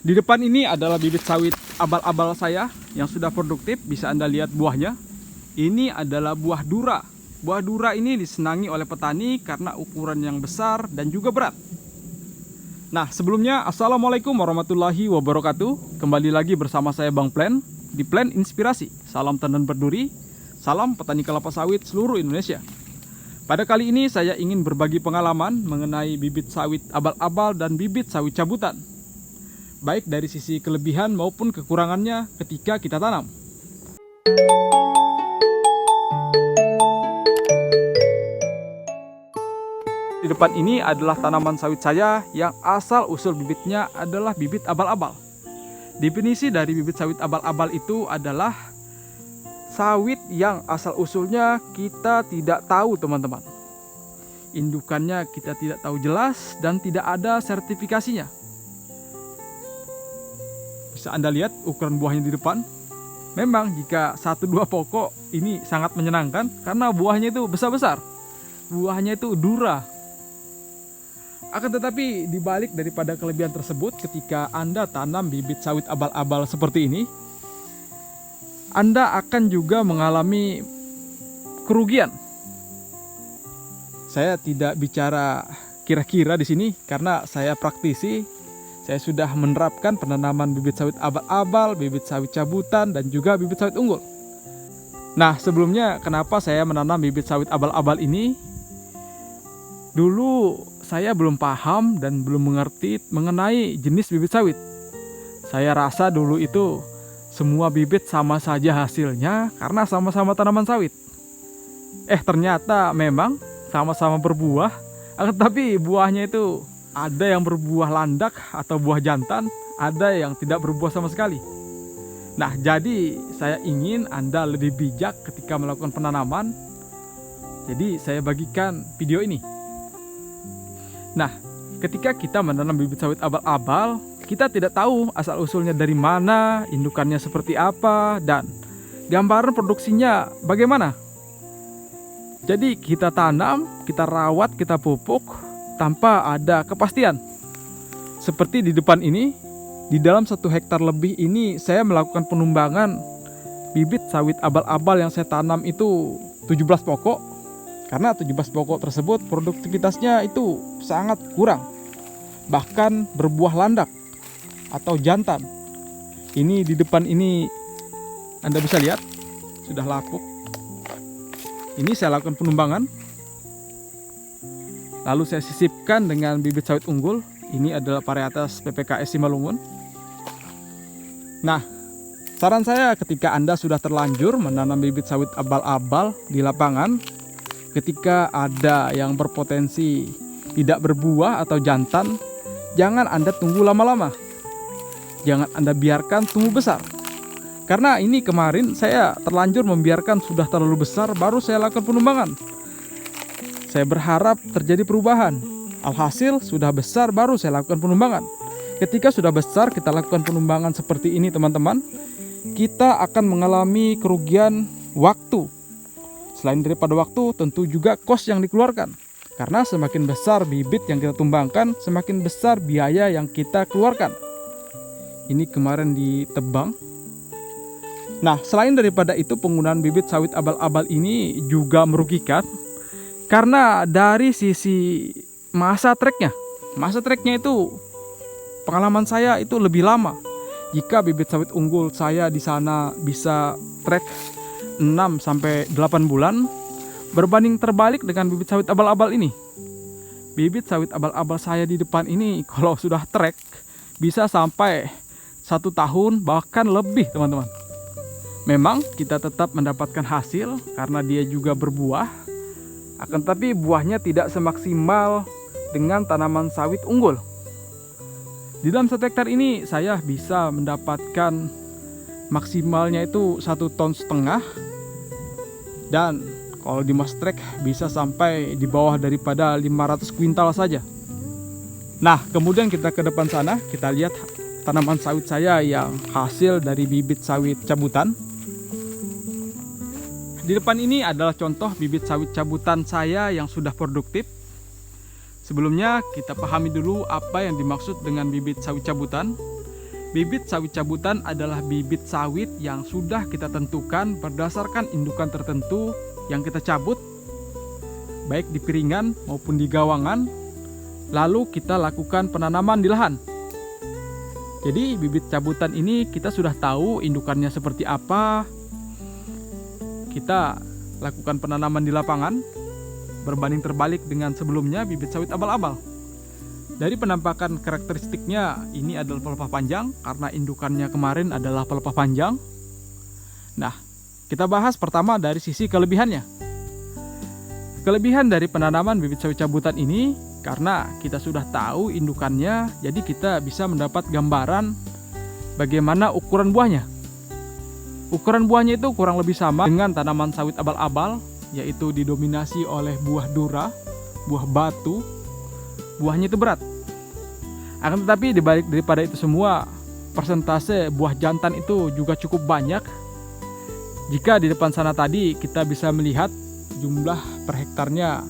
Di depan ini adalah bibit sawit abal-abal saya yang sudah produktif. Bisa Anda lihat buahnya. Ini adalah buah dura. Buah dura ini disenangi oleh petani karena ukuran yang besar dan juga berat. Nah, sebelumnya Assalamualaikum warahmatullahi wabarakatuh. Kembali lagi bersama saya Bang Plan di Plan Inspirasi. Salam tandan berduri, salam petani kelapa sawit seluruh Indonesia. Pada kali ini saya ingin berbagi pengalaman mengenai bibit sawit abal-abal dan bibit sawit cabutan, baik dari sisi kelebihan maupun kekurangannya ketika kita tanam. Di depan ini adalah tanaman sawit saya yang asal usul bibitnya adalah bibit abal-abal. Definisi dari bibit sawit abal-abal itu adalah sawit yang asal usulnya kita tidak tahu, teman-teman. Indukannya kita tidak tahu jelas dan tidak ada sertifikasinya. Bisa Anda lihat ukuran buahnya di depan. Memang jika 1-2 pokok ini sangat menyenangkan karena buahnya itu besar-besar. Buahnya itu dura. Akan tetapi dibalik daripada kelebihan tersebut, ketika Anda tanam bibit sawit abal-abal seperti ini, Anda akan juga mengalami kerugian. Saya tidak bicara kira-kira di sini karena saya praktisi. Saya sudah menerapkan penanaman bibit sawit abal-abal, bibit sawit cabutan, dan juga bibit sawit unggul. Nah, sebelumnya kenapa saya menanam bibit sawit abal-abal ini? Dulu saya belum paham dan belum mengerti mengenai jenis bibit sawit. Saya rasa dulu itu semua bibit sama saja hasilnya karena sama-sama tanaman sawit. Ternyata memang sama-sama berbuah, tapi buahnya itu ada yang berbuah landak atau buah jantan, ada yang tidak berbuah sama sekali. Nah, jadi saya ingin Anda lebih bijak ketika melakukan penanaman. Jadi saya bagikan video ini. Nah, ketika kita menanam bibit sawit abal-abal, kita tidak tahu asal-usulnya dari mana, indukannya seperti apa, dan gambaran produksinya bagaimana. Jadi kita tanam, kita rawat, kita pupuk tanpa ada kepastian. Seperti di depan ini, di dalam 1 hektar lebih ini saya melakukan penumbangan bibit sawit abal-abal yang saya tanam itu 17 pokok. Karena 17 pokok tersebut produktivitasnya itu sangat kurang. Bahkan berbuah landak atau jantan. Ini di depan ini Anda bisa lihat sudah lapuk. Ini saya lakukan penumbangan. Lalu saya sisipkan dengan bibit sawit unggul. Ini adalah varietas PPKS Simalungun. Nah, saran saya ketika Anda sudah terlanjur menanam bibit sawit abal-abal di lapangan, ketika ada yang berpotensi tidak berbuah atau jantan, jangan Anda tunggu lama-lama. Jangan Anda biarkan tumbuh besar. Karena ini kemarin saya terlanjur membiarkan sudah terlalu besar, baru saya lakukan penumbangan. Saya berharap terjadi perubahan. Alhasil sudah besar, baru saya lakukan penumbangan. Ketika sudah besar kita lakukan penumbangan seperti ini, teman-teman, kita akan mengalami kerugian waktu. Selain daripada waktu, tentu juga kos yang dikeluarkan. Karena semakin besar bibit yang kita tumbangkan, semakin besar biaya yang kita keluarkan. Ini kemarin ditebang. Nah, selain daripada itu, penggunaan bibit sawit abal-abal ini juga merugikan. Karena dari sisi masa treknya itu pengalaman saya itu lebih lama. Jika bibit sawit unggul saya di sana bisa trek 6-8 bulan, berbanding terbalik dengan bibit sawit abal-abal ini. Bibit sawit abal-abal saya di depan ini kalau sudah trek bisa sampai 1 tahun bahkan lebih, teman-teman. Memang kita tetap mendapatkan hasil karena dia juga berbuah, akan tetapi buahnya tidak semaksimal dengan tanaman sawit unggul. Di dalam 1 hektar ini saya bisa mendapatkan maksimalnya itu 1,5 ton. Dan kalau di Mas Trek bisa sampai di bawah daripada 500 kuintal saja. Nah, kemudian kita ke depan sana, kita lihat tanaman sawit saya yang hasil dari bibit sawit cabutan. Di depan ini adalah contoh bibit sawit cabutan saya yang sudah produktif. Sebelumnya kita pahami dulu apa yang dimaksud dengan bibit sawit cabutan. Bibit sawit cabutan adalah bibit sawit yang sudah kita tentukan berdasarkan indukan tertentu yang kita cabut, baik di piringan maupun di gawangan, lalu kita lakukan penanaman di lahan. Jadi bibit cabutan ini kita sudah tahu indukannya seperti apa. Kita lakukan penanaman di lapangan, berbanding terbalik dengan sebelumnya bibit sawit abal-abal. Dari penampakan karakteristiknya, ini adalah pelepah panjang karena indukannya kemarin adalah pelepah panjang. Nah, kita bahas pertama dari sisi kelebihannya. Kelebihan dari penanaman bibit sawit cabutan ini karena kita sudah tahu indukannya, jadi kita bisa mendapat gambaran bagaimana ukuran buahnya. Ukuran buahnya itu kurang lebih sama dengan tanaman sawit abal-abal, yaitu didominasi oleh buah dura, buah batu. Buahnya itu berat. Akan tetapi dibalik daripada itu semua, persentase buah jantan itu juga cukup banyak. Jika di depan sana tadi kita bisa melihat jumlah per hektarnya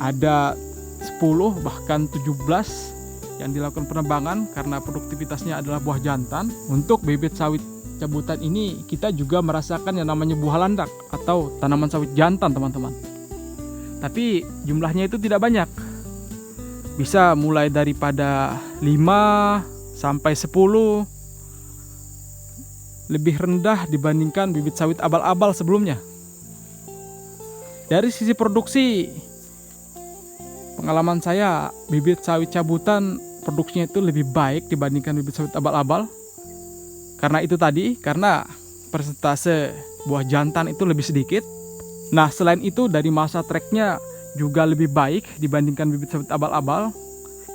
ada 10 bahkan 17 yang dilakukan penebangan karena produktivitasnya adalah buah jantan. Untuk bibit sawit cabutan ini kita juga merasakan yang namanya buah landak atau tanaman sawit jantan, teman-teman. Tapi jumlahnya itu tidak banyak. Bisa mulai daripada 5 sampai 10, lebih rendah dibandingkan bibit sawit abal-abal sebelumnya. Dari sisi produksi, pengalaman saya bibit sawit cabutan produksinya itu lebih baik dibandingkan bibit sawit abal-abal. Karena itu tadi, karena persentase buah jantan itu lebih sedikit. Nah, selain itu dari masa treknya juga lebih baik dibandingkan bibit sawit abal-abal,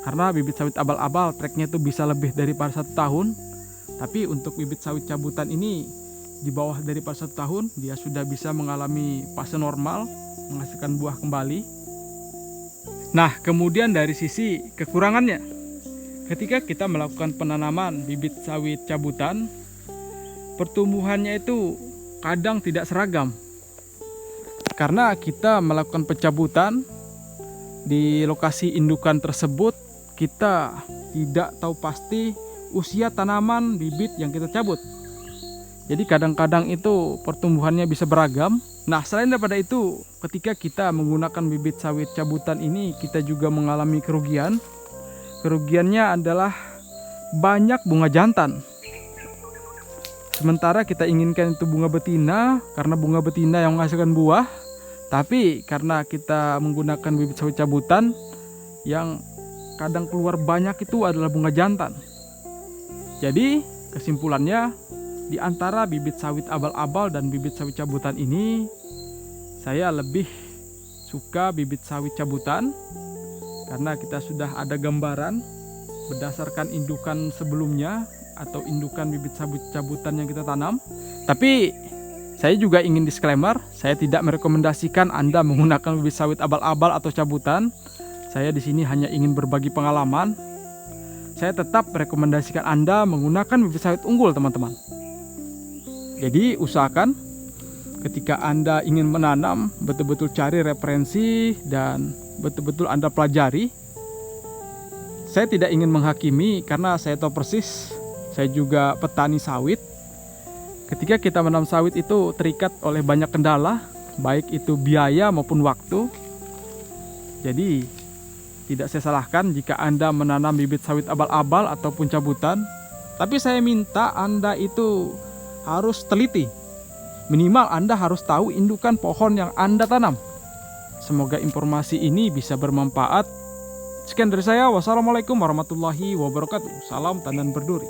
karena bibit sawit abal-abal treknya itu bisa lebih daripada 1 tahun. Tapi untuk bibit sawit cabutan ini di bawah daripada 1 tahun, dia sudah bisa mengalami fase normal, menghasilkan buah kembali. Nah, kemudian dari sisi kekurangannya, ketika kita melakukan penanaman bibit sawit cabutan, pertumbuhannya itu kadang tidak seragam. Karena kita melakukan pencabutan di lokasi indukan tersebut, kita tidak tahu pasti usia tanaman bibit yang kita cabut. Jadi kadang-kadang itu pertumbuhannya bisa beragam. Nah, selain daripada itu, ketika kita menggunakan bibit sawit cabutan ini, kita juga mengalami kerugian. Kerugiannya adalah banyak bunga jantan. Sementara kita inginkan itu bunga betina, karena bunga betina yang menghasilkan buah. Tapi karena kita menggunakan bibit sawit cabutan, yang kadang keluar banyak itu adalah bunga jantan. Jadi kesimpulannya, di antara bibit sawit abal-abal dan bibit sawit cabutan ini, saya lebih suka bibit sawit cabutan. Karena kita sudah ada gambaran berdasarkan indukan sebelumnya atau indukan bibit sawit cabutan yang kita tanam. Tapi saya juga ingin disclaimer, saya tidak merekomendasikan Anda menggunakan bibit sawit abal-abal atau cabutan. Saya di sini hanya ingin berbagi pengalaman. Saya tetap merekomendasikan Anda menggunakan bibit sawit unggul, teman-teman. Jadi usahakan ketika Anda ingin menanam, betul-betul cari referensi dan betul-betul Anda pelajari. Saya tidak ingin menghakimi karena saya tahu persis, saya juga petani sawit. Ketika kita menanam sawit itu terikat oleh banyak kendala, baik itu biaya maupun waktu. Jadi tidak saya salahkan jika Anda menanam bibit sawit abal-abal ataupun cabutan. Tapi saya minta Anda itu harus teliti. Minimal Anda harus tahu indukan pohon yang Anda tanam. Semoga informasi ini bisa bermanfaat. Sekian dari saya. Wassalamualaikum warahmatullahi wabarakatuh. Salam tandan berduri.